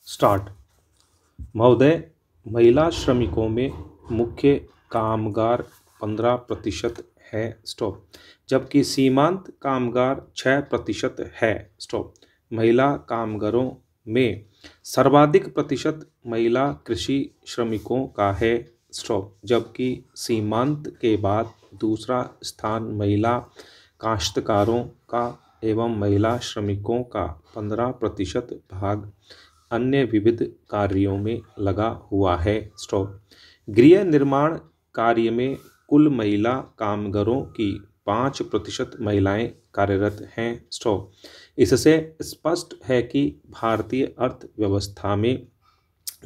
Start. महोदय, महिला श्रमिकों में मुख्य कामगार 15% है। स्टॉप। जबकि सीमांत कामगार 6% है। स्टॉप। महिला कामगारों में सर्वाधिक प्रतिशत महिला कृषि श्रमिकों का है। स्टॉप। जबकि सीमांत के बाद दूसरा स्थान महिला काश्तकारों का एवं महिला श्रमिकों का 15% भाग अन्य विविध कार्यों में लगा हुआ है। स्टॉप। गृह निर्माण कार्य में कुल महिला कामगारों की 5% महिलाएं कार्यरत हैं। स्टॉप। इससे स्पष्ट है कि भारतीय अर्थव्यवस्था में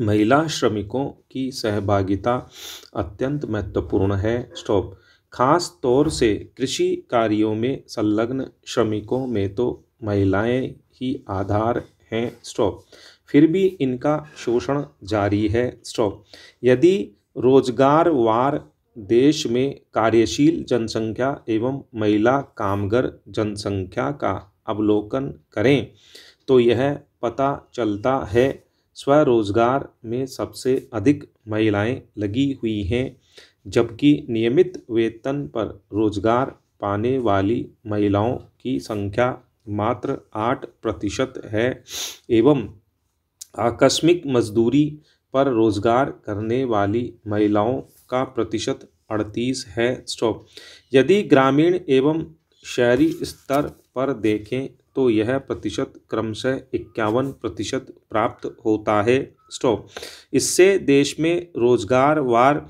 महिला श्रमिकों की सहभागिता अत्यंत महत्वपूर्ण है। स्टॉप। खास तौर से कृषि कार्यों में संलग्न श्रमिकों में तो महिलाएं ही आधार हैं। स्टॉप। फिर भी इनका शोषण जारी है। स्टॉप। यदि रोजगारवार देश में कार्यशील जनसंख्या एवं महिला कामगार जनसंख्या का अवलोकन करें तो यह पता चलता है स्वरोजगार में सबसे अधिक महिलाएं लगी हुई हैं, जबकि नियमित वेतन पर रोजगार पाने वाली महिलाओं की संख्या मात्र 8% है एवं आकस्मिक मजदूरी पर रोजगार करने वाली महिलाओं का प्रतिशत 38 है। स्टॉप। यदि ग्रामीण एवं शहरी स्तर पर देखें तो यह प्रतिशत क्रमशः 51% प्राप्त होता है। स्टॉप। इससे देश में रोजगारवार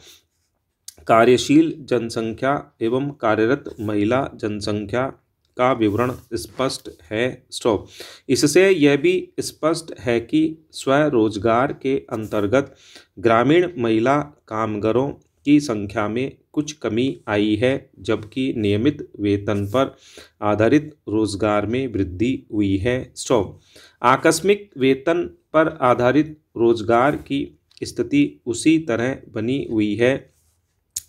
कार्यशील जनसंख्या एवं कार्यरत महिला जनसंख्या का विवरण स्पष्ट है। स्टॉप। इससे यह भी स्पष्ट है कि स्वरोजगार के अंतर्गत ग्रामीण महिला कामगारों की संख्या में कुछ कमी आई है, जबकि नियमित वेतन पर आधारित रोजगार में वृद्धि हुई है। स्टॉप। आकस्मिक वेतन पर आधारित रोजगार की स्थिति उसी तरह बनी हुई है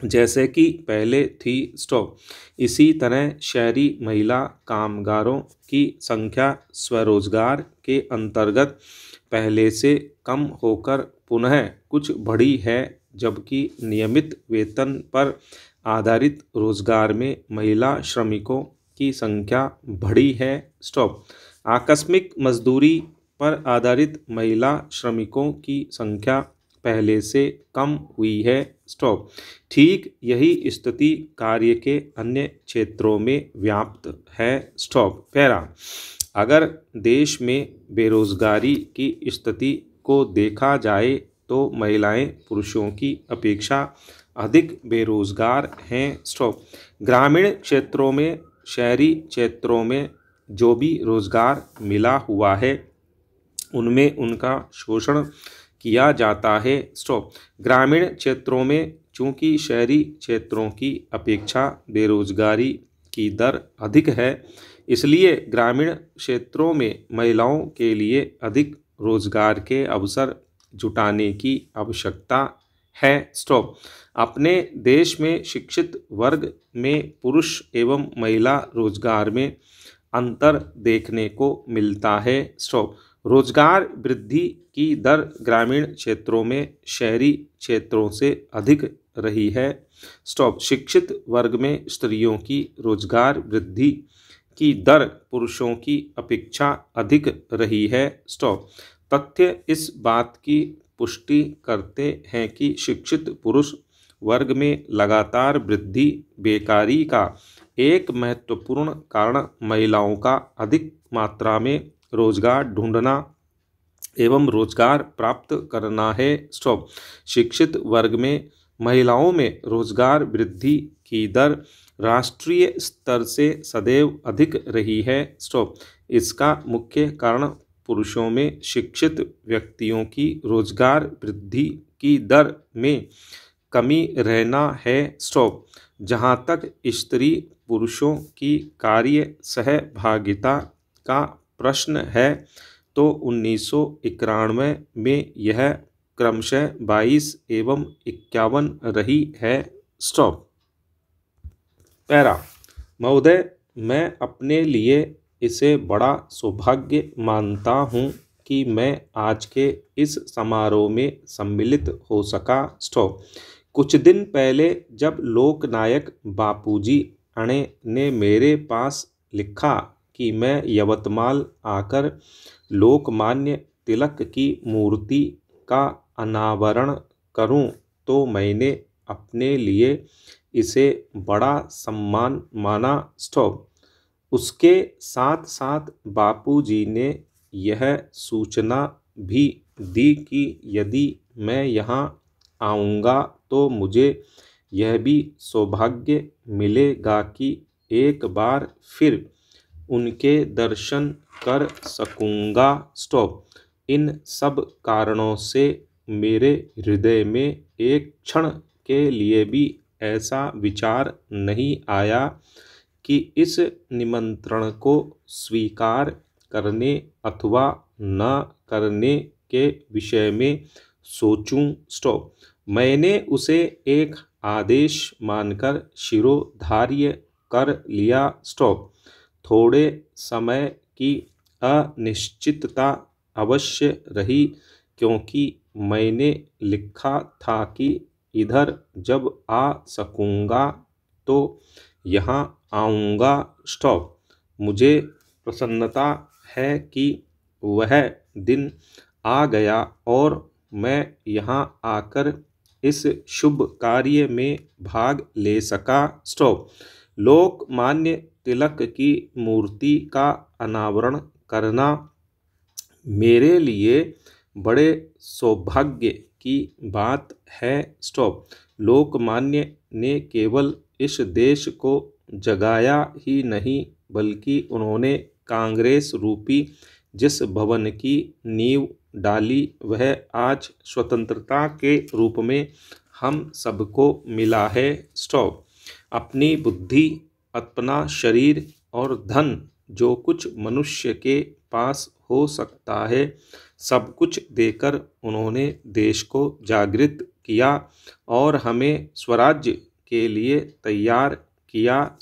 जैसे कि पहले थी। स्टॉप। इसी तरह शहरी महिला कामगारों की संख्या स्वरोजगार के अंतर्गत पहले से कम होकर पुनः कुछ बढ़ी है, जबकि नियमित वेतन पर आधारित रोजगार में महिला श्रमिकों की संख्या बढ़ी है। स्टॉप। आकस्मिक मजदूरी पर आधारित महिला श्रमिकों की संख्या पहले से कम हुई है। स्टॉप। ठीक यही स्थिति कार्य के अन्य क्षेत्रों में व्याप्त है। स्टॉप। पैरा। अगर देश में बेरोजगारी की स्थिति को देखा जाए तो महिलाएं पुरुषों की अपेक्षा अधिक बेरोजगार हैं। स्टॉप। ग्रामीण क्षेत्रों में शहरी क्षेत्रों में जो भी रोजगार मिला हुआ है उनमें उनका शोषण किया जाता है। स्टॉप। ग्रामीण क्षेत्रों में चूंकि शहरी क्षेत्रों की अपेक्षा बेरोजगारी की दर अधिक है, इसलिए ग्रामीण क्षेत्रों में महिलाओं के लिए अधिक रोजगार के अवसर जुटाने की आवश्यकता है। स्टॉप। अपने देश में शिक्षित वर्ग में पुरुष एवं महिला रोजगार में अंतर देखने को मिलता है। स्टॉप। रोजगार वृद्धि की दर ग्रामीण क्षेत्रों में शहरी क्षेत्रों से अधिक रही है। स्टॉप। शिक्षित वर्ग में स्त्रियों की रोजगार वृद्धि की दर पुरुषों की अपेक्षा अधिक रही है। स्टॉप। तथ्य इस बात की पुष्टि करते हैं कि शिक्षित पुरुष वर्ग में लगातार वृद्धि बेकारी का एक महत्वपूर्ण कारण महिलाओं का अधिक मात्रा में रोजगार ढूंढना एवं रोजगार प्राप्त करना है। स्टॉप। शिक्षित वर्ग में महिलाओं में रोजगार वृद्धि की दर राष्ट्रीय स्तर से सदैव अधिक रही है। स्टॉप। इसका मुख्य कारण पुरुषों में शिक्षित व्यक्तियों की रोजगार वृद्धि की दर में कमी रहना है। स्टॉप। जहाँ तक स्त्री पुरुषों की कार्य सहभागिता का प्रश्न है तो 1991 में यह क्रमशः 22 एवं 51 रही है। स्टॉप। पैरा। महोदय, मैं अपने लिए इसे बड़ा सौभाग्य मानता हूँ कि मैं आज के इस समारोह में सम्मिलित हो सका। कुछ दिन पहले जब लोकनायक बापूजी अणे ने मेरे पास लिखा कि मैं यवतमाल आकर लोकमान्य तिलक की मूर्ति का अनावरण करूं, तो मैंने अपने लिए इसे बड़ा सम्मान माना। उसके साथ साथ बापूजी ने यह सूचना भी दी कि यदि मैं यहाँ आऊँगा तो मुझे यह भी सौभाग्य मिलेगा कि एक बार फिर उनके दर्शन कर सकूँगा। इन सब कारणों से मेरे हृदय में एक क्षण के लिए भी ऐसा विचार नहीं आया कि इस निमंत्रण को स्वीकार करने अथवा न करने के विषय में सोचूं। मैंने उसे एक आदेश मानकर शिरोधार्य कर लिया। थोड़े समय की अनिश्चितता अवश्य रही, क्योंकि मैंने लिखा था कि इधर जब आ सकूँगा तो यहाँ आऊँगा। मुझे प्रसन्नता है कि वह दिन आ गया और मैं यहाँ आकर इस शुभ कार्य में भाग ले सका। लोकमान्य तिलक की मूर्ति का अनावरण करना मेरे लिए बड़े सौभाग्य की बात है। लोकमान्य ने केवल इस देश को जगाया ही नहीं, बल्कि उन्होंने कांग्रेस रूपी जिस भवन की नींव डाली वह आज स्वतंत्रता के रूप में हम सबको मिला है। अपनी बुद्धि, अपना शरीर और धन जो कुछ मनुष्य के पास हो सकता है, सब कुछ देकर उन्होंने देश को जागृत किया और हमें स्वराज्य के लिए तैयार किया।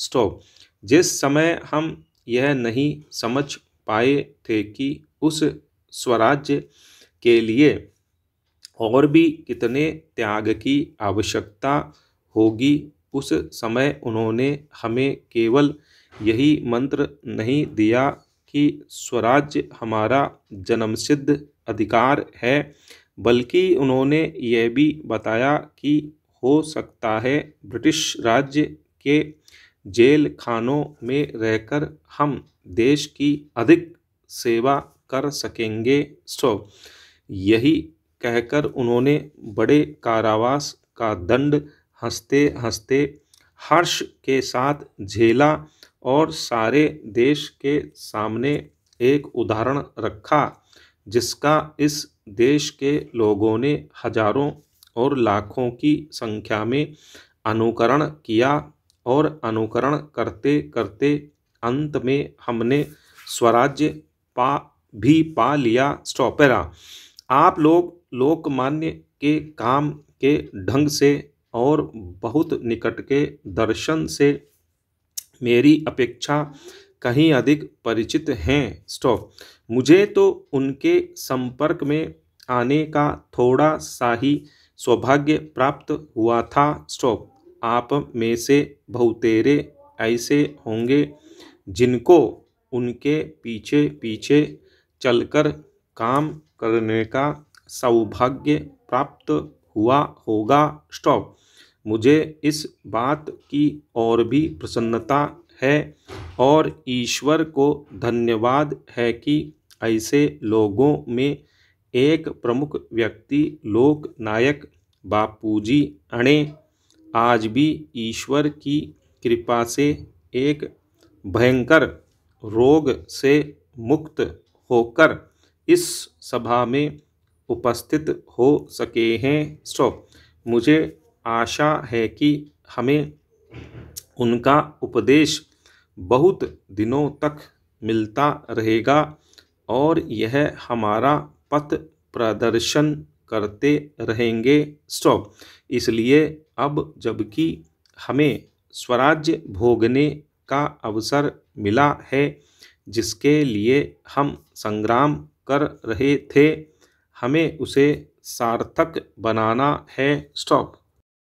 जिस समय हम यह नहीं समझ पाए थे कि उस स्वराज्य के लिए और भी कितने त्याग की आवश्यकता होगी, उस समय उन्होंने हमें केवल यही मंत्र नहीं दिया कि स्वराज्य हमारा जन्मसिद्ध अधिकार है, बल्कि उन्होंने यह भी बताया कि हो सकता है ब्रिटिश राज्य के जेल खानों में रहकर हम देश की अधिक सेवा कर सकेंगे। यही कहकर उन्होंने बड़े कारावास का दंड हंसते हंसते हर्ष के साथ झेला और सारे देश के सामने एक उदाहरण रखा, जिसका इस देश के लोगों ने हजारों और लाखों की संख्या में अनुकरण किया और अनुकरण करते करते अंत में हमने स्वराज्य पा लिया। आप लोग लोकमान्य के काम के ढंग से और बहुत निकट के दर्शन से मेरी अपेक्षा कहीं अधिक परिचित हैं। मुझे तो उनके संपर्क में आने का थोड़ा सा ही सौभाग्य प्राप्त हुआ था। आप में से बहुतेरे ऐसे होंगे जिनको उनके पीछे पीछे चलकर काम करने का सौभाग्य प्राप्त हुआ होगा। मुझे इस बात की और भी प्रसन्नता है और ईश्वर को धन्यवाद है कि ऐसे लोगों में एक प्रमुख व्यक्ति लोकनायक बापूजी अणे आज भी ईश्वर की कृपा से एक भयंकर रोग से मुक्त होकर इस सभा में उपस्थित हो सके हैं। मुझे आशा है कि हमें उनका उपदेश बहुत दिनों तक मिलता रहेगा और यह हमारा पथ प्रदर्शन करते रहेंगे। इसलिए अब जबकि हमें स्वराज्य भोगने का अवसर मिला है, जिसके लिए हम संग्राम कर रहे थे, हमें उसे सार्थक बनाना है। स्टॉप।